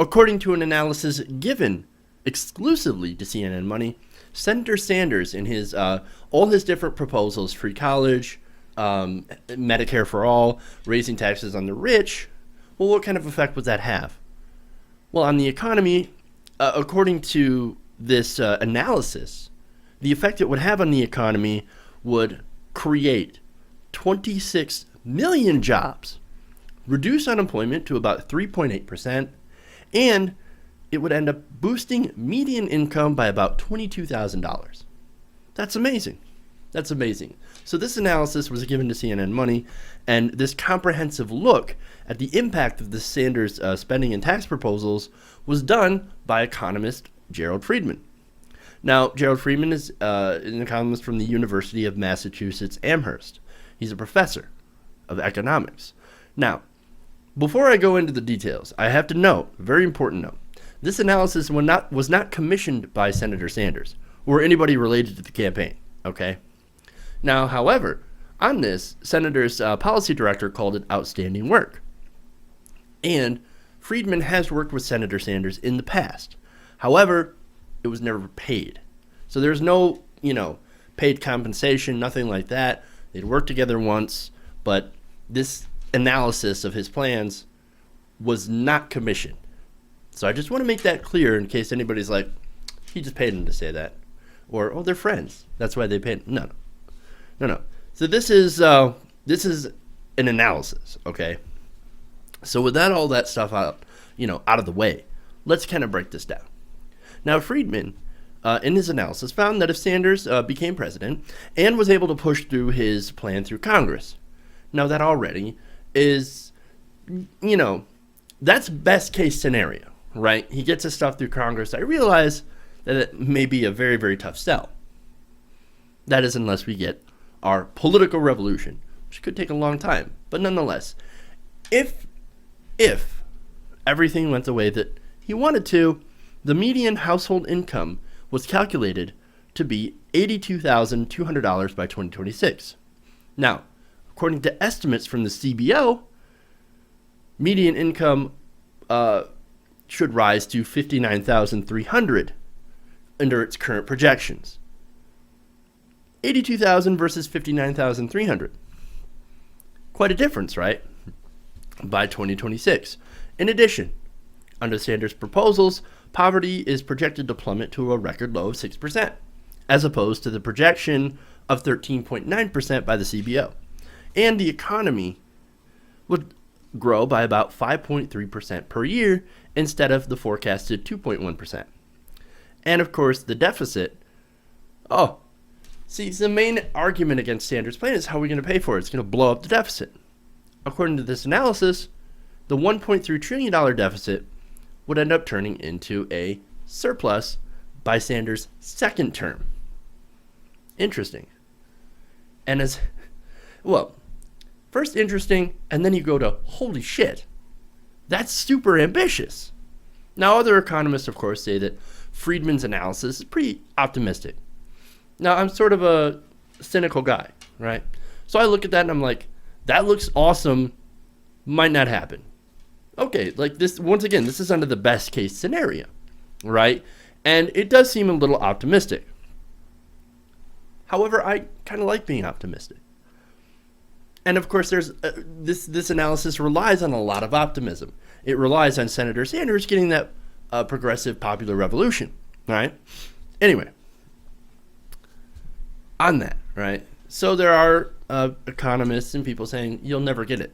according to an analysis given exclusively to CNN Money, Senator Sanders, in his all his different proposals, free college, Medicare for all, raising taxes on the rich, well, what kind of effect would that have? Well, on the economy, according to this analysis, the effect it would have on the economy would create 26 million jobs, reduce unemployment to about 3.8%, and it would end up boosting median income by about $22,000. That's amazing. That's amazing. So this analysis was given to CNN Money, and this comprehensive look at the impact of the Sanders spending and tax proposals was done by economist Gerald Friedman. Now, Gerald Friedman is an economist from the University of Massachusetts Amherst. He's a professor of economics. Now, before I go into the details, I have to note, very important note, this analysis was not commissioned by Senator Sanders or anybody related to the campaign, okay? Now, however, on this, Senator's policy director called it outstanding work. And Friedman has worked with Senator Sanders in the past. However, it was never paid. So there's no, paid compensation, nothing like that. They'd worked together once, but this analysis of his plans was not commissioned. So I just want to make that clear in case anybody's like, he just paid him to say that. Or, oh, they're friends. That's why they paid him. No. So this is an analysis, okay? So with all that stuff out of the way, let's kind of break this down. Now, Friedman, in his analysis, found that if Sanders became president and was able to push through his plan through Congress, now that already is, that's best case scenario, right? He gets his stuff through Congress. I realize that it may be a very, very tough sell. That is unless we get our political revolution, which could take a long time. But nonetheless, if everything went the way that he wanted to, the median household income was calculated to be $82,200 by 2026. Now, according to estimates from the CBO, median income should rise to $59,300 under its current projections. $82,000 versus $59,300. Quite a difference, right? By 2026. In addition, under Sanders' proposals, poverty is projected to plummet to a record low of 6%, as opposed to the projection of 13.9% by the CBO. And the economy would grow by about 5.3% per year instead of the forecasted 2.1%. And of course, the deficit, the main argument against Sanders' plan is how are we going to pay for it? It's going to blow up the deficit. According to this analysis, the $1.3 trillion deficit would end up turning into a surplus by Sanders' second term. Interesting. And first interesting, and then you go to, holy shit, that's super ambitious. Now, other economists, of course, say that Friedman's analysis is pretty optimistic. Now, I'm sort of a cynical guy, right? So I look at that and I'm like, that looks awesome, might not happen. Okay, like this, once again, this is under the best case scenario, right? And it does seem a little optimistic. However, I kind of like being optimistic. And of course, there's this analysis relies on a lot of optimism. It relies on Senator Sanders getting that progressive popular revolution, right? Anyway, on that, right? So there are economists and people saying, you'll never get it.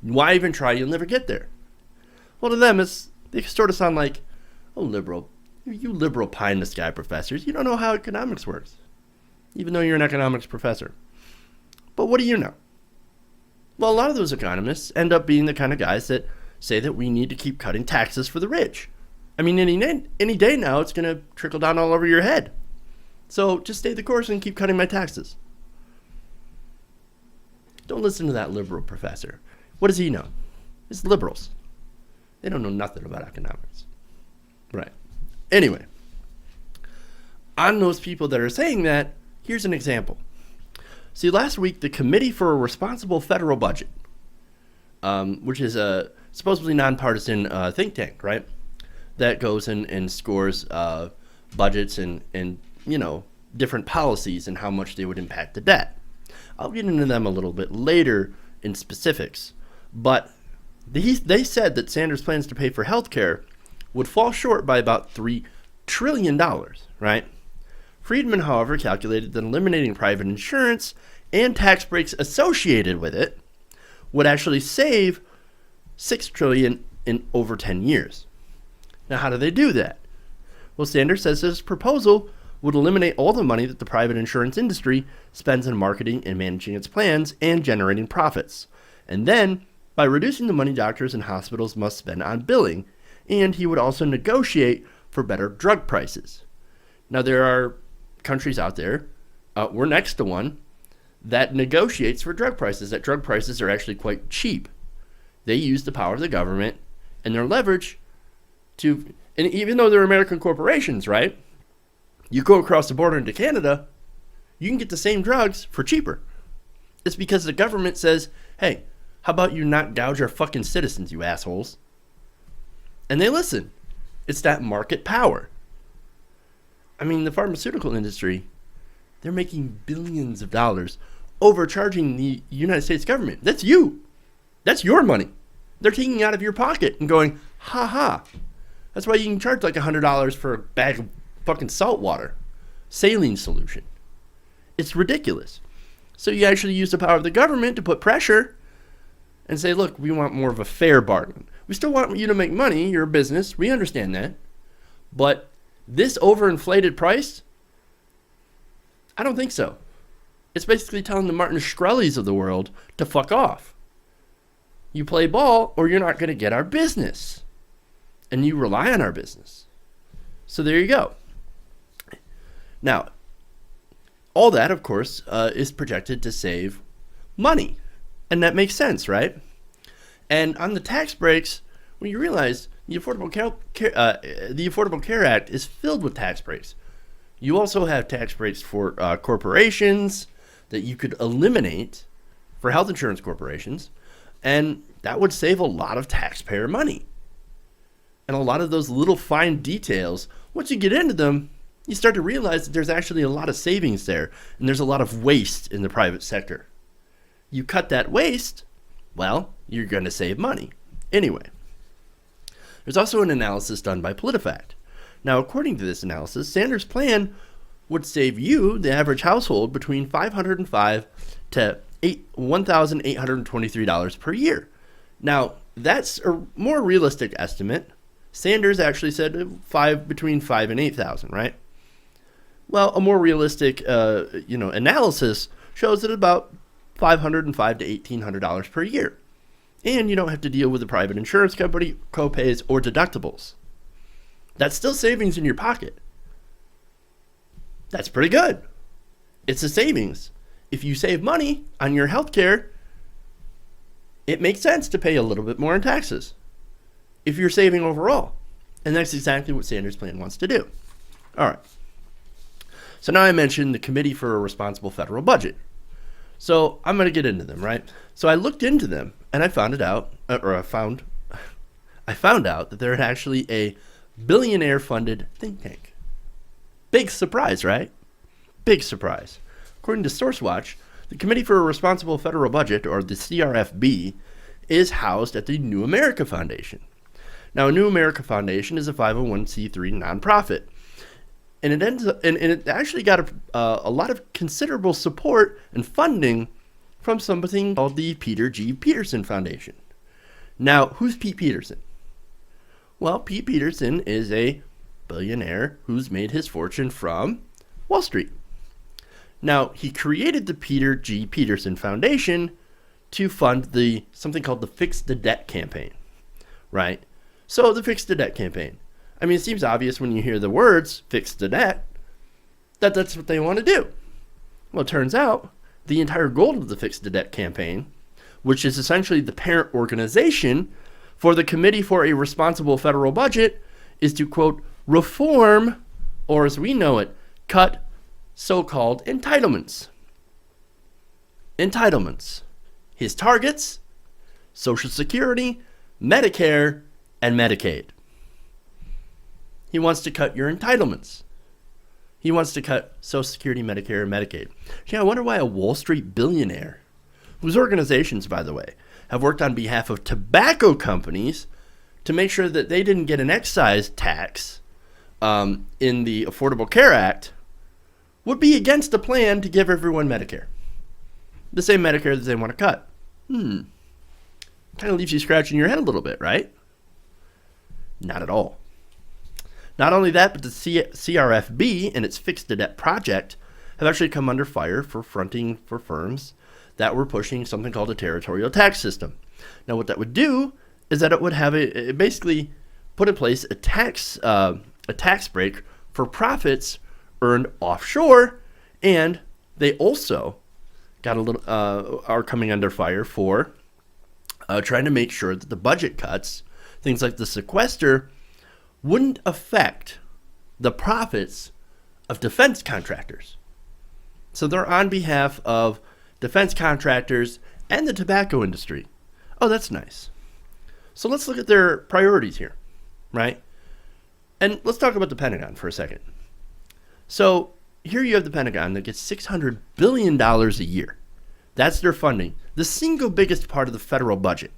Why even try? You'll never get there. Well, to them, they sort of sound like, oh, liberal. You liberal pie-in-the-sky professors. You don't know how economics works, even though you're an economics professor. But what do you know? Well, a lot of those economists end up being the kind of guys that say that we need to keep cutting taxes for the rich. I mean, any day now, it's going to trickle down all over your head. So just stay the course and keep cutting my taxes. Don't listen to that liberal professor. What does he know? It's liberals. They don't know nothing about economics. Right. Anyway, on those people that are saying that, here's an example. See, last week, the Committee for a Responsible Federal Budget, which is a supposedly nonpartisan think tank, right, that goes in and scores budgets and different policies and how much they would impact the debt. I'll get into them a little bit later in specifics, but they said that Sanders' plans to pay for health care would fall short by about $3 trillion, right? Friedman, however, calculated that eliminating private insurance and tax breaks associated with it would actually save $6 trillion in over 10 years. Now, how do they do that? Well, Sanders says his proposal would eliminate all the money that the private insurance industry spends on marketing and managing its plans and generating profits. And then, by reducing the money doctors and hospitals must spend on billing, and he would also negotiate for better drug prices. Now, there are countries out there, we're next to one, that negotiates for drug prices, that drug prices are actually quite cheap. They use the power of the government and their leverage to, and even though they're American corporations, right? You go across the border into Canada, you can get the same drugs for cheaper. It's because the government says, hey, how about you not gouge our fucking citizens, you assholes? And they listen. It's that market power. I mean, the pharmaceutical industry, they're making billions of dollars overcharging the United States government. That's you. That's your money. They're taking it out of your pocket and going, ha ha. That's why you can charge like $100 for a bag of fucking salt water, saline solution. It's ridiculous. So you actually use the power of the government to put pressure and say, look, we want more of a fair bargain. We still want you to make money. You're a business. We understand that. But this overinflated price, I don't think so. It's basically telling the Martin Shkreli's of the world to fuck off. You play ball or you're not going to get our business. And you rely on our business. So there you go. Now, all that, of course, is projected to save money. And that makes sense, right? And on the tax breaks, when you realize the Affordable Care Act is filled with tax breaks. You also have tax breaks for corporations that you could eliminate for health insurance corporations. And that would save a lot of taxpayer money. And a lot of those little fine details, once you get into them, you start to realize that there's actually a lot of savings there. And there's a lot of waste in the private sector. You cut that waste, well, you're going to save money. Anyway, there's also an analysis done by PolitiFact. Now, according to this analysis, Sanders' plan would save you, the average household, between $505 to $1,823 per year. Now, that's a more realistic estimate. Sanders actually said between $5,000 and $8,000, right? Well, a more realistic, analysis shows that about $505 to $1,800 per year. And you don't have to deal with a private insurance company, copays, or deductibles. That's still savings in your pocket. That's pretty good. It's a savings. If you save money on your health care, it makes sense to pay a little bit more in taxes if you're saving overall. And that's exactly what Sanders' plan wants to do. All right. So now I mentioned the Committee for a Responsible Federal Budget. So I'm going to get into them, right? So I looked into them and I found out that they're actually a billionaire-funded think tank. Big surprise, right? Big surprise. According to SourceWatch, the Committee for a Responsible Federal Budget, or the CRFB, is housed at the New America Foundation. Now, New America Foundation is a 501c3 nonprofit, and it actually got a lot of considerable support and funding from something called the Peter G. Peterson Foundation. Now, who's Pete Peterson? Well, Pete Peterson is a billionaire who's made his fortune from Wall Street. Now, he created the Peter G. Peterson Foundation to fund something called the Fix the Debt campaign, right? So the Fix the Debt campaign. I mean, it seems obvious when you hear the words fix the debt that that's what they want to do. Well, it turns out the entire goal of the Fix the Debt campaign, which is essentially the parent organization for the Committee for a Responsible Federal Budget, is to, quote, reform, or as we know it, cut so-called entitlements. Entitlements. His targets: Social Security, Medicare, and Medicaid. He wants to cut your entitlements. He wants to cut Social Security, Medicare, and Medicaid. Gee, I wonder why a Wall Street billionaire, whose organizations, by the way, have worked on behalf of tobacco companies to make sure that they didn't get an excise tax in the Affordable Care Act, would be against a plan to give everyone Medicare. The same Medicare that they want to cut. Kind of leaves you scratching your head a little bit, right? Not at all. Not only that, but the CRFB and its fixed debt project have actually come under fire for fronting for firms that were pushing something called a territorial tax system. Now, what that would do is that it would have it basically put in place a tax break for profits earned offshore, and they also got are coming under fire for trying to make sure that the budget cuts, things like the sequester, wouldn't affect the profits of defense contractors. So they're on behalf of defense contractors and the tobacco industry. Oh, that's nice. So let's look at their priorities here, right? And let's talk about the Pentagon for a second. So here you have the Pentagon that gets $600 billion a year. That's their funding, the single biggest part of the federal budget,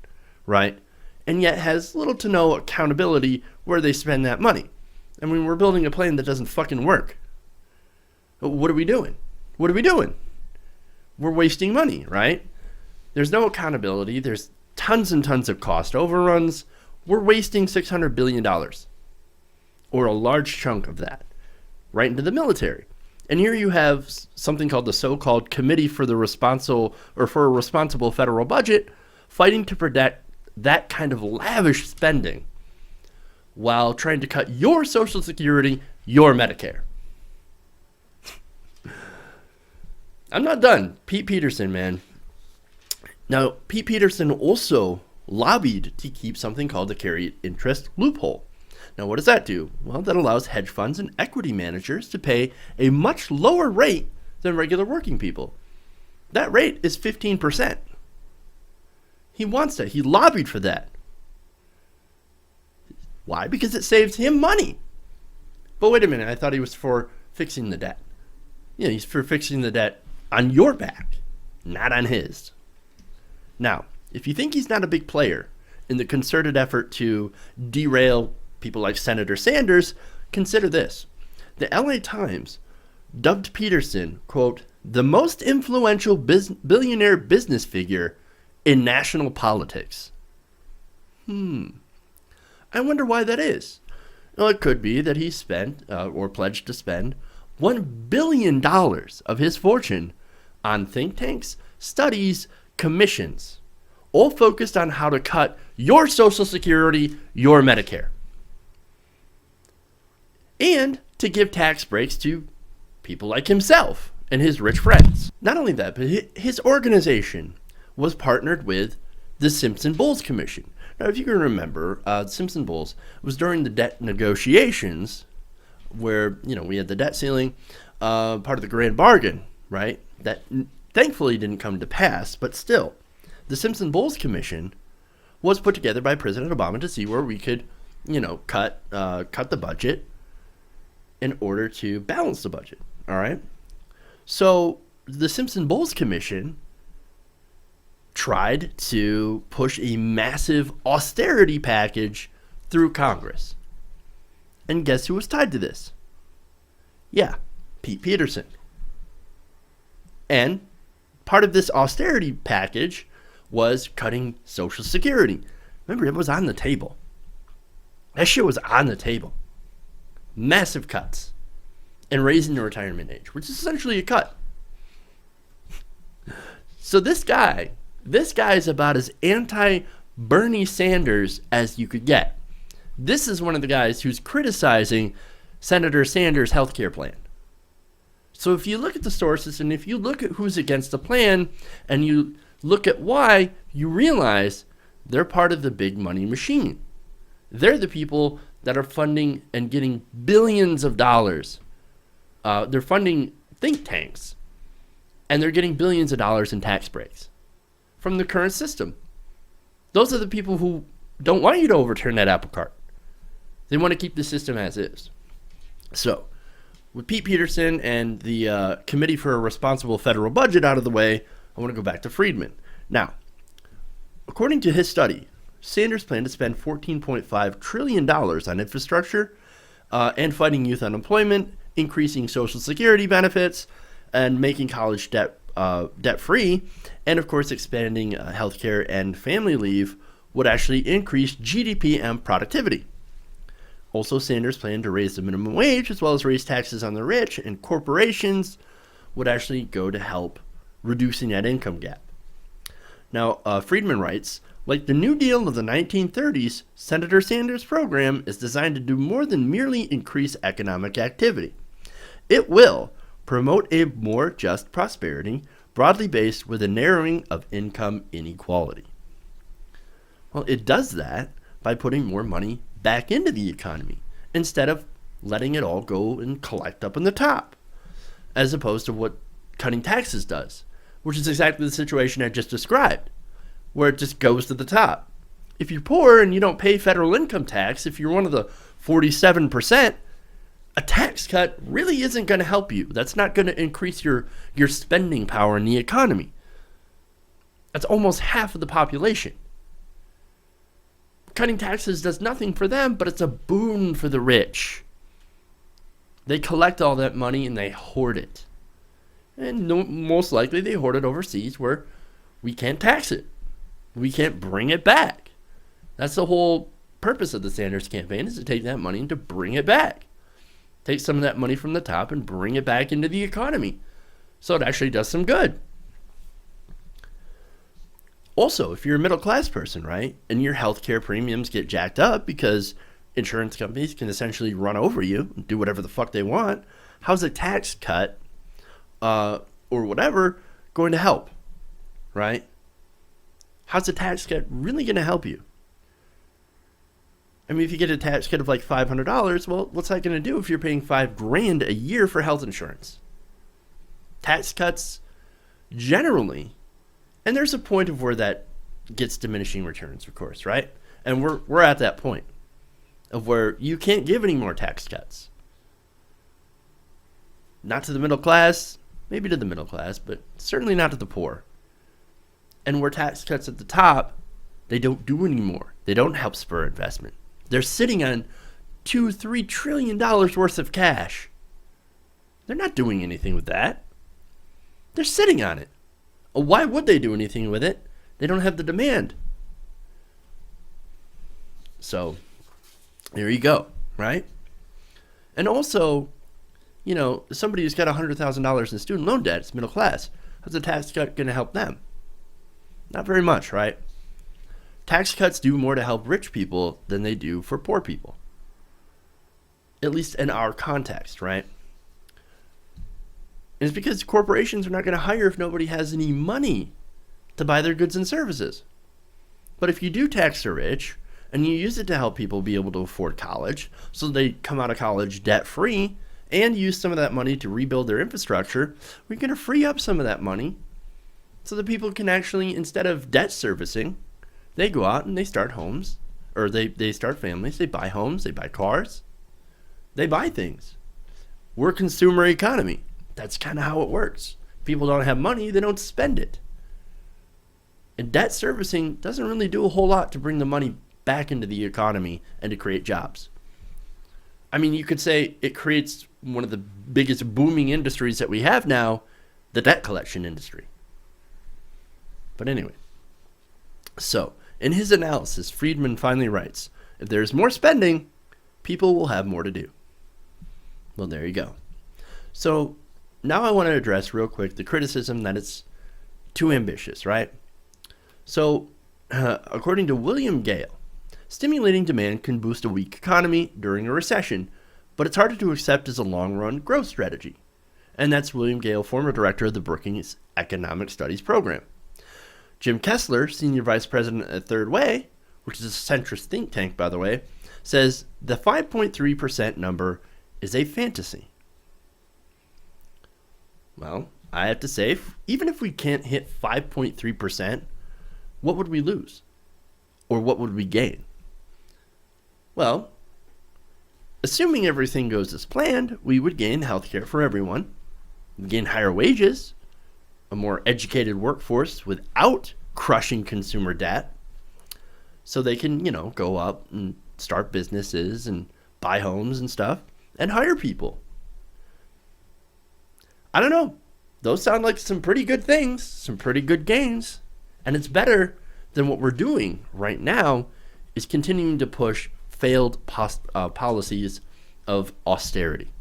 right? And yet has little to no accountability where they spend that money. I mean, we're building a plane that doesn't fucking work. What are we doing? What are we doing? We're wasting money, right? There's no accountability. There's tons and tons of cost overruns. We're wasting $600 billion, or a large chunk of that, right into the military. And here you have something called the so-called Committee for a Responsible Federal Budget, fighting to protect that kind of lavish spending while trying to cut your Social Security, your Medicare. I'm not done. Pete Peterson, man. Now, Pete Peterson also lobbied to keep something called the carried interest loophole. Now, what does that do? Well, that allows hedge funds and equity managers to pay a much lower rate than regular working people. That rate is 15%. He wants that. He lobbied for that. Why? Because it saves him money. But wait a minute, I thought he was for fixing the debt. Yeah, he's for fixing the debt on your back, not on his. Now, if you think he's not a big player in the concerted effort to derail people like Senator Sanders, consider this. The LA Times dubbed Peterson, quote, the most influential billionaire business figure in national politics. I wonder why that is. Well, it could be that he spent, or pledged to spend, $1 billion of his fortune on think tanks, studies, commissions, all focused on how to cut your Social Security, your Medicare, and to give tax breaks to people like himself and his rich friends. Not only that, but his organization was partnered with the Simpson-Bowles Commission. Now, if you can remember, Simpson-Bowles was during the debt negotiations where, we had the debt ceiling, part of the grand bargain, right? That thankfully didn't come to pass, but still, the Simpson-Bowles Commission was put together by President Obama to see where we could, cut the budget in order to balance the budget, all right? So the Simpson-Bowles Commission tried to push a massive austerity package through Congress. And guess who was tied to this? Yeah, Pete Peterson. And part of this austerity package was cutting Social Security. Remember, it was on the table. That shit was on the table. Massive cuts. And raising the retirement age, which is essentially a cut. So this guy is about as anti-Bernie Sanders as you could get. This is one of the guys who's criticizing Senator Sanders' healthcare plan. So if you look at the sources and if you look at who's against the plan and you look at why, you realize they're part of the big money machine. They're the people that are funding and getting billions of dollars. They're funding think tanks, and they're getting billions of dollars in tax breaks from the current system. Those are the people who don't want you to overturn that apple cart. They want to keep the system as is. So, with Pete Peterson and the Committee for a Responsible Federal Budget out of the way, I want to go back to Friedman. Now, according to his study, Sanders planned to spend $14.5 trillion on infrastructure and fighting youth unemployment, increasing Social Security benefits, and making college debt-free, and of course expanding healthcare and family leave would actually increase GDP and productivity. Also, Sanders planned to raise the minimum wage as well as raise taxes on the rich, and corporations would actually go to help reducing that income gap. Now, Friedman writes, like the New Deal of the 1930s, Senator Sanders' program is designed to do more than merely increase economic activity. It will promote a more just prosperity, broadly based with a narrowing of income inequality. Well, it does that by putting more money back into the economy instead of letting it all go and collect up in the top, as opposed to what cutting taxes does, which is exactly the situation I just described, where it just goes to the top. If you're poor and you don't pay federal income tax, if you're one of the 47%, a tax cut really isn't going to help you. That's not going to increase your spending power in the economy. That's almost half of the population. Cutting taxes does nothing for them, but it's a boon for the rich. They collect all that money and they hoard it. And most likely they hoard it overseas where we can't tax it. We can't bring it back. That's the whole purpose of the Sanders campaign, is to take that money and to bring it back. Take some of that money from the top and bring it back into the economy. So it actually does some good. Also, if you're a middle class person, right, and your healthcare premiums get jacked up because insurance companies can essentially run over you and do whatever the fuck they want, how's a tax cut or whatever going to help, right? How's a tax cut really going to help you? I mean, if you get a tax cut of like $500, well, what's that going to do if you're paying $5,000 a year for health insurance? Tax cuts generally, and there's a point of where that gets diminishing returns, of course, right? And we're at that point of where you can't give any more tax cuts. Not to the middle class, maybe to the middle class, but certainly not to the poor. And where tax cuts at the top, they don't do anymore. They don't help spur investment. They're sitting on $2-3 trillion worth of cash. They're not doing anything with that. They're sitting on it. Why would they do anything with it? They don't have the demand. So, there you go, right? And also, you know, somebody who's got $100,000 in student loan debt is middle class. How's a tax cut going to help them? Not very much, right? Tax cuts do more to help rich people than they do for poor people. At least in our context, right? And it's because corporations are not going to hire if nobody has any money to buy their goods and services. But if you do tax the rich and you use it to help people be able to afford college, so they come out of college debt-free and use some of that money to rebuild their infrastructure, we're going to free up some of that money so that people can actually, instead of debt servicing, they go out and they start homes, or they start families, they buy homes, they buy cars, they buy things. We're a consumer economy. That's kind of how it works. People don't have money, they don't spend it. And debt servicing doesn't really do a whole lot to bring the money back into the economy and to create jobs. I mean, you could say it creates one of the biggest booming industries that we have now, the debt collection industry. But anyway, so in his analysis, Friedman finally writes, if there's more spending, people will have more to do. Well, there you go. So now I want to address real quick the criticism that it's too ambitious, right? So according to William Gale, stimulating demand can boost a weak economy during a recession, but it's harder to accept as a long-run growth strategy. And that's William Gale, former director of the Brookings Economic Studies program. Jim Kessler, senior vice president at Third Way, which is a centrist think tank, by the way, says the 5.3% number is a fantasy. Well, I have to say, even if we can't hit 5.3%, what would we lose? Or what would we gain? Well, Assuming everything goes as planned, we would gain healthcare for everyone, gain higher wages, a more educated workforce without crushing consumer debt, so they can, go up and start businesses and buy homes and stuff and hire people. I don't know. Those sound like some pretty good things, some pretty good gains. And it's better than what we're doing right now is continuing to push failed policies of austerity.